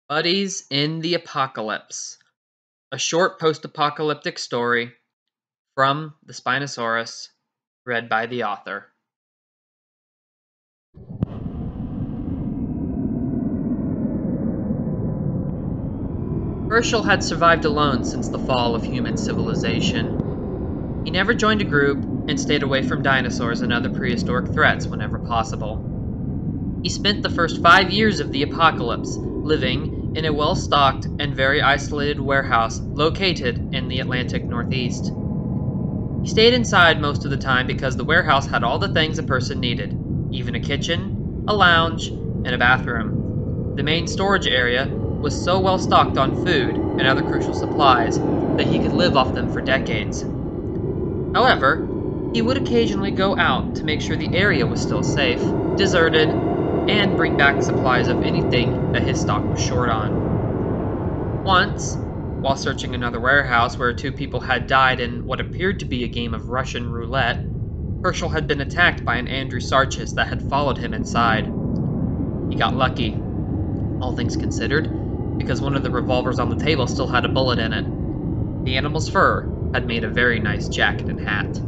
Buddies in the Apocalypse, a short post-apocalyptic story from the Spinosaurus, read by the author. Herschel had survived alone since the fall of human civilization. He never joined a group and stayed away from dinosaurs and other prehistoric threats whenever possible. He spent the first 5 years of the apocalypse living in a well-stocked and very isolated warehouse located in the Atlantic Northeast. He stayed inside most of the time because the warehouse had all the things a person needed, even a kitchen, a lounge, and a bathroom. The main storage area was so well stocked on food and other crucial supplies that he could live off them for decades. However, he would occasionally go out to make sure the area was still safe, deserted, and bring back supplies of anything that his stock was short on. Once, while searching another warehouse where 2 people had died in what appeared to be a game of Russian roulette, Herschel had been attacked by an Andrewsarchus that had followed him inside. He got lucky, all things considered, because one of the revolvers on the table still had a bullet in it. The animal's fur had made a very nice jacket and hat.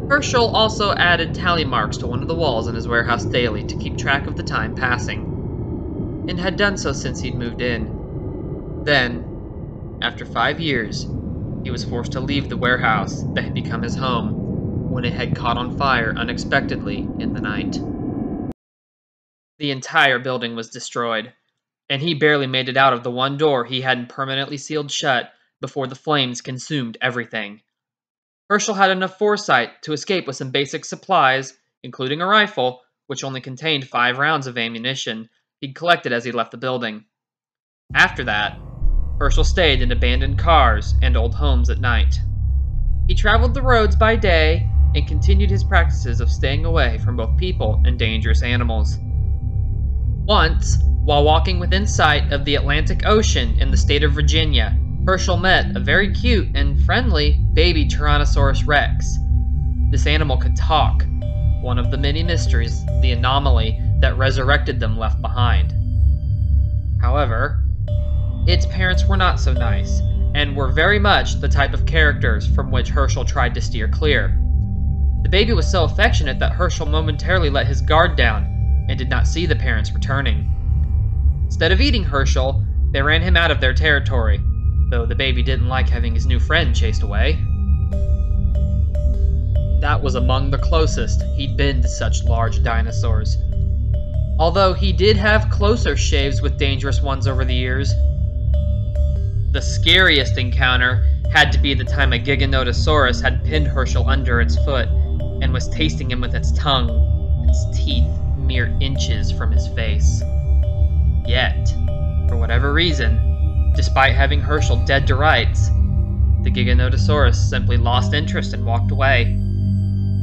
Herschel also added tally marks to one of the walls in his warehouse daily to keep track of the time passing, and had done so since he'd moved in. Then, after 5 years, he was forced to leave the warehouse that had become his home when it had caught on fire unexpectedly in the night. The entire building was destroyed, and he barely made it out of the one door he hadn't permanently sealed shut before the flames consumed everything. Herschel had enough foresight to escape with some basic supplies, including a rifle, which only contained 5 rounds of ammunition he'd collected as he left the building. After that, Herschel stayed in abandoned cars and old homes at night. He traveled the roads by day and continued his practices of staying away from both people and dangerous animals. Once, while walking within sight of the Atlantic Ocean in the state of Virginia, Herschel met a very cute and friendly baby Tyrannosaurus rex. This animal could talk, one of the many mysteries the anomaly that resurrected them left behind. However, its parents were not so nice, and were very much the type of characters from which Herschel tried to steer clear. The baby was so affectionate that Herschel momentarily let his guard down and did not see the parents returning. Instead of eating Herschel, they ran him out of their territory, though the baby didn't like having his new friend chased away. That was among the closest he'd been to such large dinosaurs. Although he did have closer shaves with dangerous ones over the years. The scariest encounter had to be the time a Giganotosaurus had pinned Herschel under its foot and was tasting him with its tongue, its teeth mere inches from his face. Yet, for whatever reason, despite having Herschel dead to rights, the Giganotosaurus simply lost interest and walked away.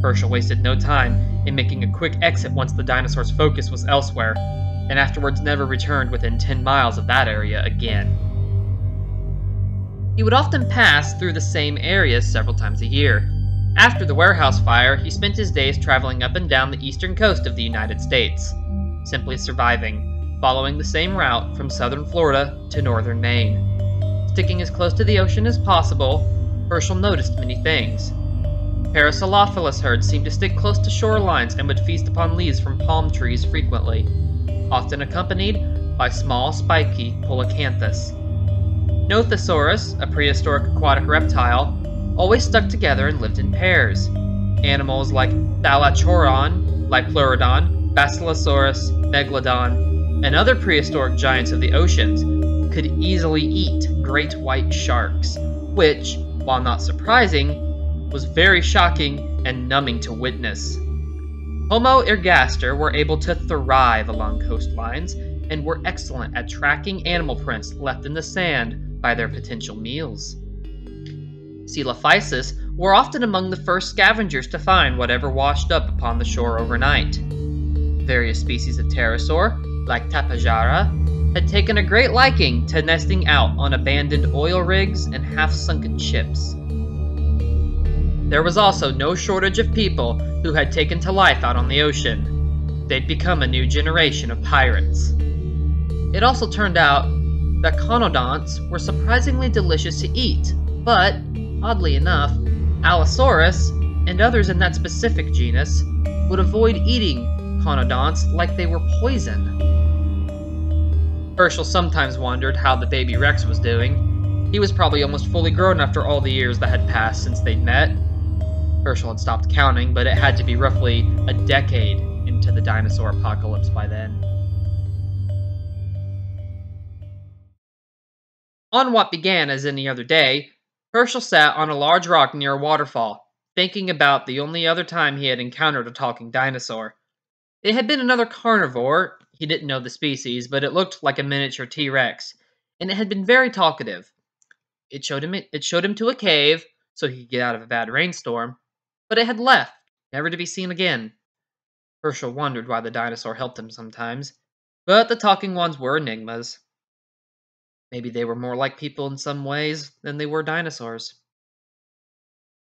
Herschel wasted no time in making a quick exit once the dinosaur's focus was elsewhere, and afterwards never returned within 10 miles of that area again. He would often pass through the same areas several times a year. After the warehouse fire, he spent his days traveling up and down the eastern coast of the United States, simply surviving, following the same route from southern Florida to northern Maine. Sticking as close to the ocean as possible, Herschel noticed many things. Parasalophilis herds seemed to stick close to shorelines and would feast upon leaves from palm trees frequently, often accompanied by small, spiky Polacanthus. Nothosaurus, a prehistoric aquatic reptile, always stuck together and lived in pairs. Animals like Thalassorodon, Liopleurodon, Basilosaurus, Megalodon, and other prehistoric giants of the oceans could easily eat great white sharks, which, while not surprising, was very shocking and numbing to witness. Homo ergaster were able to thrive along coastlines and were excellent at tracking animal prints left in the sand by their potential meals. Coelophysis were often among the first scavengers to find whatever washed up upon the shore overnight. Various species of pterosaur, like Tapejara, had taken a great liking to nesting out on abandoned oil rigs and half-sunken ships. There was also no shortage of people who had taken to life out on the ocean. They'd become a new generation of pirates. It also turned out that conodonts were surprisingly delicious to eat, but, oddly enough, Allosaurus and others in that specific genus would avoid eating conodonts like they were poison. Herschel sometimes wondered how the baby Rex was doing. He was probably almost fully grown after all the years that had passed since they'd met. Herschel had stopped counting, but it had to be roughly a decade into the dinosaur apocalypse by then. On what began as any other day, Herschel sat on a large rock near a waterfall, thinking about the only other time he had encountered a talking dinosaur. It had been another carnivore. He didn't know the species, but it looked like a miniature T-Rex, and it had been very talkative. It showed him to a cave so he could get out of a bad rainstorm, but it had left, never to be seen again. Herschel wondered why the dinosaur helped him sometimes, but the talking ones were enigmas. Maybe they were more like people in some ways than they were dinosaurs.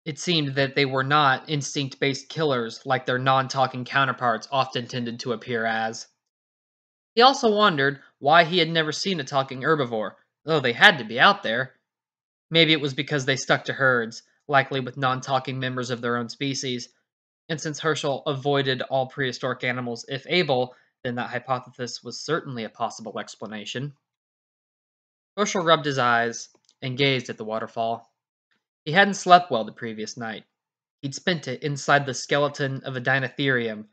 It seemed that they were not instinct-based killers like their non-talking counterparts often tended to appear as. He also wondered why he had never seen a talking herbivore, though they had to be out there. Maybe it was because they stuck to herds, likely with non-talking members of their own species, and since Herschel avoided all prehistoric animals if able, then that hypothesis was certainly a possible explanation. Herschel rubbed his eyes and gazed at the waterfall. He hadn't slept well the previous night. He'd spent it inside the skeleton of a dinotherium.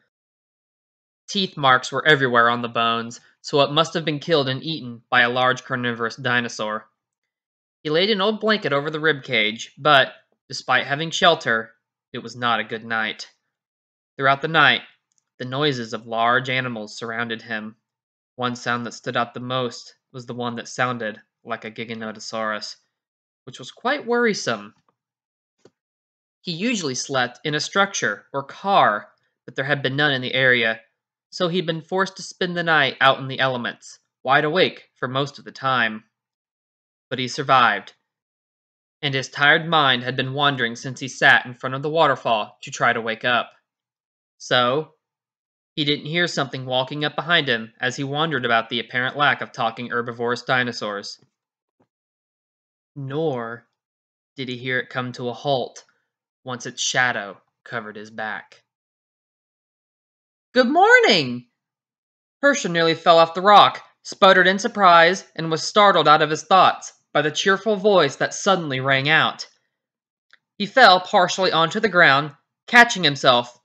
Teeth marks were everywhere on the bones, so it must have been killed and eaten by a large carnivorous dinosaur. He laid an old blanket over the ribcage, but, despite having shelter, it was not a good night. Throughout the night, the noises of large animals surrounded him. One sound that stood out the most was the one that sounded like a giganotosaurus, which was quite worrisome. He usually slept in a structure or car, but there had been none in the area, so he'd been forced to spend the night out in the elements, wide awake for most of the time. But he survived, and his tired mind had been wandering since he sat in front of the waterfall to try to wake up. So, he didn't hear something walking up behind him as he wondered about the apparent lack of talking herbivorous dinosaurs. Nor did he hear it come to a halt once its shadow covered his back. "Good morning!" Herschel nearly fell off the rock, sputtered in surprise, and was startled out of his thoughts by the cheerful voice that suddenly rang out. He fell partially onto the ground, catching himself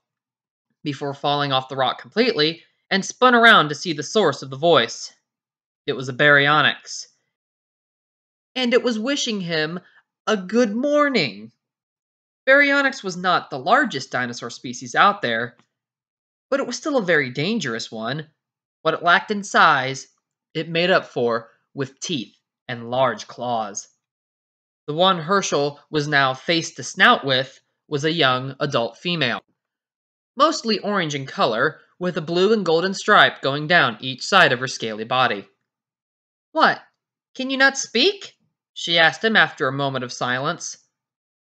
before falling off the rock completely, and spun around to see the source of the voice. It was a baryonyx, and it was wishing him a good morning. Baryonyx was not the largest dinosaur species out there, but it was still a very dangerous one. What it lacked in size, it made up for with teeth and large claws. The one Herschel was now face to snout with was a young adult female, mostly orange in color, with a blue and golden stripe going down each side of her scaly body. "What? Can you not speak?" she asked him after a moment of silence.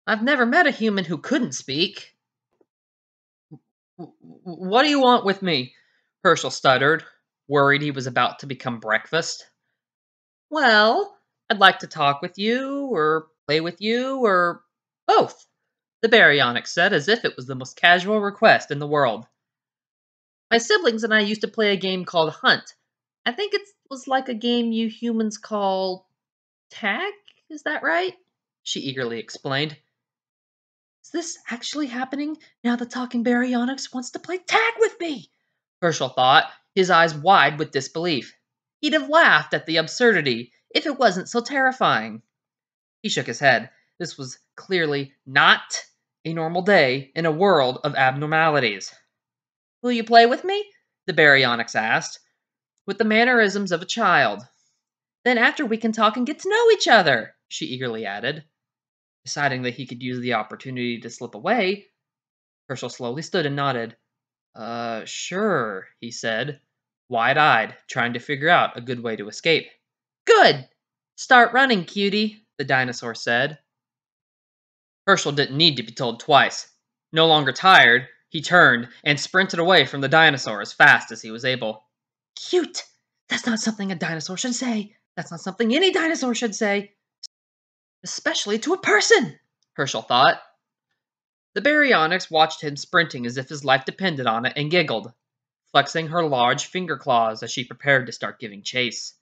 "I've never met a human who couldn't speak." "What do you want with me?" Herschel stuttered, worried he was about to become breakfast. "Well, I'd like to talk with you, or play with you, or both," the baryonyx said as if it was the most casual request in the world. "My siblings and I used to play a game called Hunt. I think it was like a game you humans call tag, is that right?" she eagerly explained. "Is this actually happening now the talking baryonyx wants to play tag with me?" Herschel thought, his eyes wide with disbelief. He'd have laughed at the absurdity if it wasn't so terrifying. He shook his head. This was clearly not a normal day in a world of abnormalities. "Will you play with me?" the baryonyx asked, with the mannerisms of a child. "Then after we can talk and get to know each other," she eagerly added. Deciding that he could use the opportunity to slip away, Herschel slowly stood and nodded. Sure," he said, wide-eyed, trying to figure out a good way to escape. "Good! Start running, cutie," the dinosaur said. Herschel didn't need to be told twice. No longer tired, he turned and sprinted away from the dinosaur as fast as he was able. "Cute!" That's not something a dinosaur should say. That's not something any dinosaur should say. Especially to a person, Herschel thought. The baryonyx watched him sprinting as if his life depended on it and giggled, flexing her large finger claws as she prepared to start giving chase.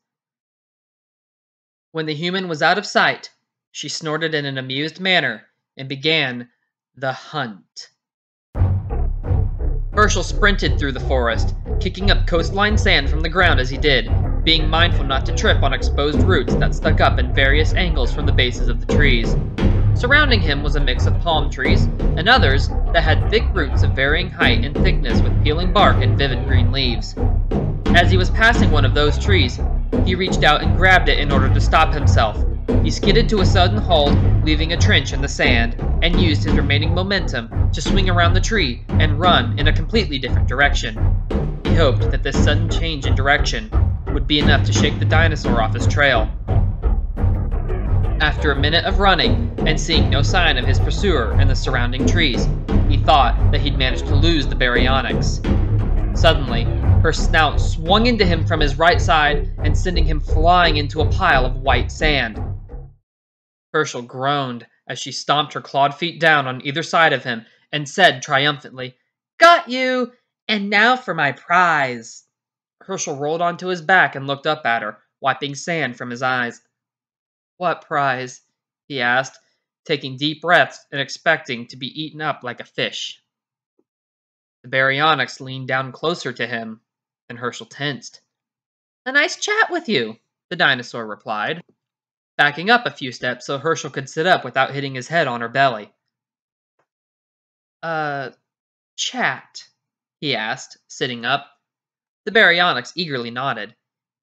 When the human was out of sight, she snorted in an amused manner and began the hunt. Herschel sprinted through the forest, kicking up coastline sand from the ground as he did, being mindful not to trip on exposed roots that stuck up in various angles from the bases of the trees. Surrounding him was a mix of palm trees and others that had thick roots of varying height and thickness with peeling bark and vivid green leaves. As he was passing one of those trees, he reached out and grabbed it in order to stop himself. He skidded to a sudden halt, leaving a trench in the sand, and used his remaining momentum to swing around the tree and run in a completely different direction. He hoped that this sudden change in direction would be enough to shake the dinosaur off his trail. After a minute of running and seeing no sign of his pursuer in the surrounding trees, he thought that he'd managed to lose the baryonyx. Suddenly, her snout swung into him from his right side and sending him flying into a pile of white sand. Herschel groaned as she stomped her clawed feet down on either side of him and said triumphantly, "Got you! And now for my prize!" Herschel rolled onto his back and looked up at her, wiping sand from his eyes. "What prize?" he asked, taking deep breaths and expecting to be eaten up like a fish. The baryonyx leaned down closer to him, and Herschel tensed. "A nice chat with you," the dinosaur replied, backing up a few steps so Herschel could sit up without hitting his head on her belly. Chat?" he asked, sitting up. The baryonyx eagerly nodded.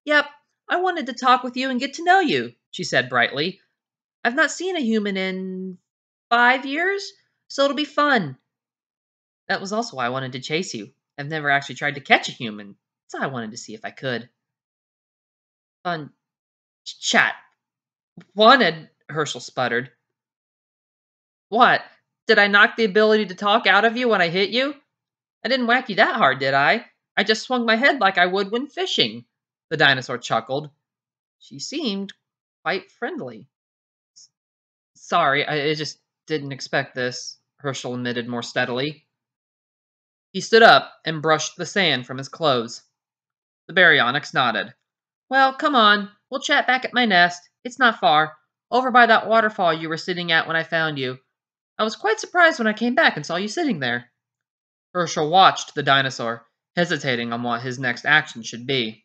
"Yep, I wanted to talk with you and get to know you," she said brightly. "I've not seen a human in 5 years, so it'll be fun. That was also why I wanted to chase you. I've never actually tried to catch a human, so I wanted to see if I could." "Fun chat. Wanted," Herschel sputtered. "What? Did I knock the ability to talk out of you when I hit you? I didn't whack you that hard, did I? I just swung my head like I would when fishing." The dinosaur chuckled. She seemed quite friendly. "Sorry, I just didn't expect this," Herschel admitted more steadily. He stood up and brushed the sand from his clothes. The baryonyx nodded. "Well, come on. We'll chat back at my nest. It's not far. Over by that waterfall you were sitting at when I found you. I was quite surprised when I came back and saw you sitting there." Herschel watched the dinosaur, hesitating on what his next action should be.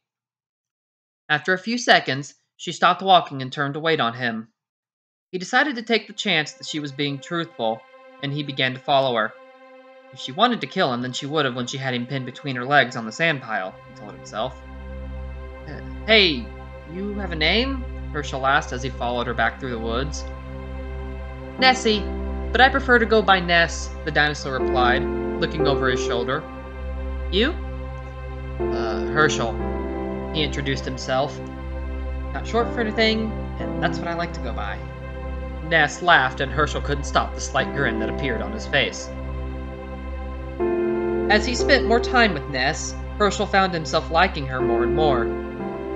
After a few seconds, she stopped walking and turned to wait on him. He decided to take the chance that she was being truthful, and he began to follow her. If she wanted to kill him, then she would have when she had him pinned between her legs on the sand pile, he told himself. "Hey, you have a name?" Herschel asked as he followed her back through the woods. "Nessie, but I prefer to go by Ness," the dinosaur replied, looking over his shoulder. "You?" Herschel," he introduced himself. "Not short for anything, and that's what I like to go by." Ness laughed, and Herschel couldn't stop the slight grin that appeared on his face. As he spent more time with Ness, Herschel found himself liking her more and more.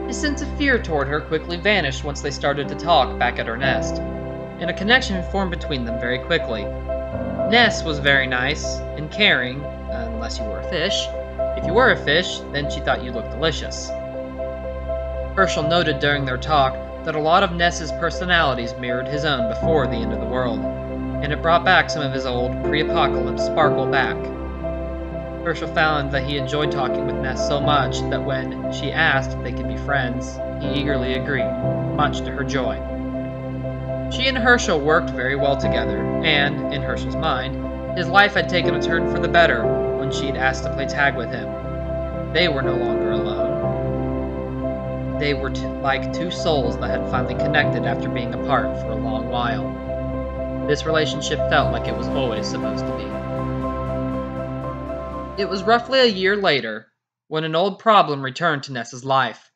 His sense of fear toward her quickly vanished once they started to talk back at her nest, and a connection formed between them very quickly. Ness was very nice and caring, unless you were a fish. If you were a fish, then she thought you looked delicious. Herschel noted during their talk that a lot of Ness's personalities mirrored his own before the end of the world, and it brought back some of his old pre-apocalypse sparkle back. Herschel found that he enjoyed talking with Ness so much that when she asked if they could be friends, he eagerly agreed, much to her joy. She and Herschel worked very well together, and, in Herschel's mind, his life had taken a turn for the better when she had asked to play tag with him. They were no longer alone. They were like two souls that had finally connected after being apart for a long while. This relationship felt like it was always supposed to be. It was roughly a year later when an old problem returned to Ness's life.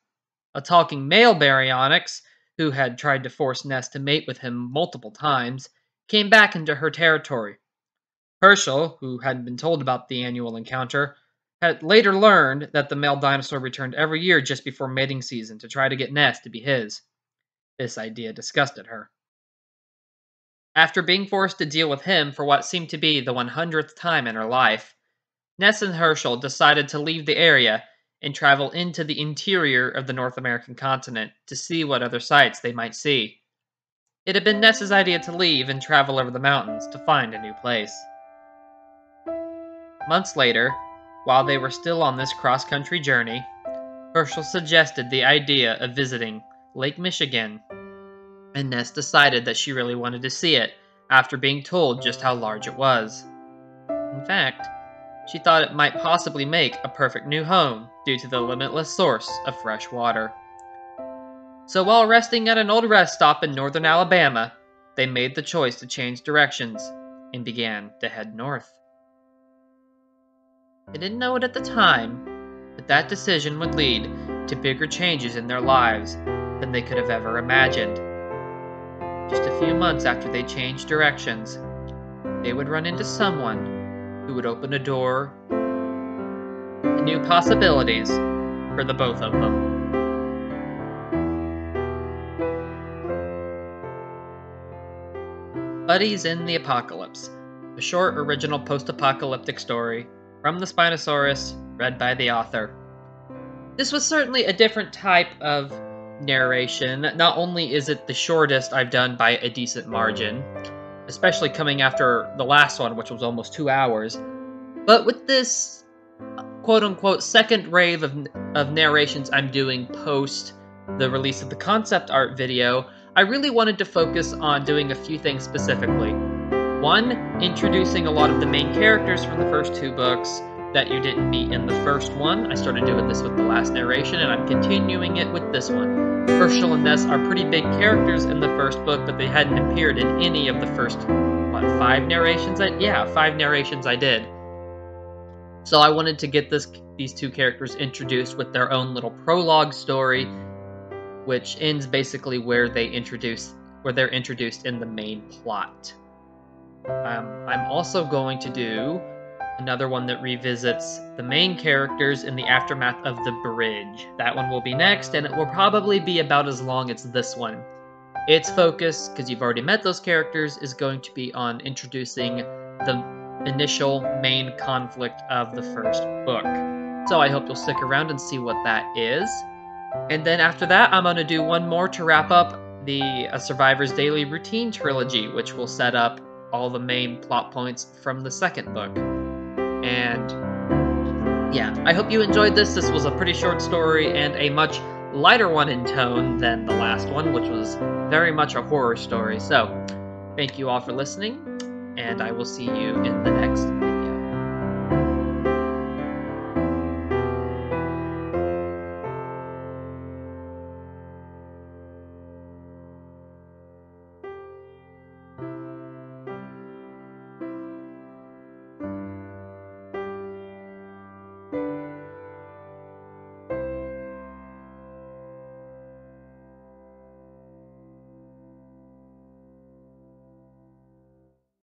A talking male baryonyx, who had tried to force Ness to mate with him multiple times, came back into her territory. Herschel, who hadn't been told about the annual encounter, had later learned that the male dinosaur returned every year just before mating season to try to get Ness to be his. This idea disgusted her. After being forced to deal with him for what seemed to be the 100th time in her life, Ness and Herschel decided to leave the area and travel into the interior of the North American continent to see what other sights they might see. It had been Ness's idea to leave and travel over the mountains to find a new place. Months later, while they were still on this cross-country journey, Herschel suggested the idea of visiting Lake Michigan, and Ness decided that she really wanted to see it after being told just how large it was. In fact, she thought it might possibly make a perfect new home due to the limitless source of fresh water. So while resting at an old rest stop in northern Alabama, they made the choice to change directions and began to head north. They didn't know it at the time, but that decision would lead to bigger changes in their lives than they could have ever imagined. Just a few months after they changed directions, they would run into someone who would open a door to new possibilities for the both of them. Buddies in the Apocalypse, a short original post-apocalyptic story from the Spinosaurus, read by the author. This was certainly a different type of narration. Not only is it the shortest I've done by a decent margin, especially coming after the last one, which was almost 2 hours, but with this quote-unquote second wave of narrations I'm doing post the release of the concept art video, I really wanted to focus on doing a few things specifically. One, introducing a lot of the main characters from the first 2 books that you didn't meet in the first one. I started doing this with the last narration, and I'm continuing it with this one. Herschel and Ness are pretty big characters in the first book, but they hadn't appeared in any of the first, 5 narrations? 5 narrations I did. So I wanted to get these 2 characters introduced with their own little prologue story, which ends basically where they're introduced in the main plot. I'm also going to do another one that revisits the main characters in the aftermath of the bridge. That one will be next, and it will probably be about as long as this one. Its focus, because you've already met those characters, is going to be on introducing the initial main conflict of the first book. So I hope you'll stick around and see what that is. And then after that, I'm going to do one more to wrap up the Survivor's Daily Routine trilogy, which will set up all the main plot points from the second book. And yeah, I hope you enjoyed this. This was a pretty short story and a much lighter one in tone than the last one, which was very much a horror story. So thank you all for listening, and I will see you in the next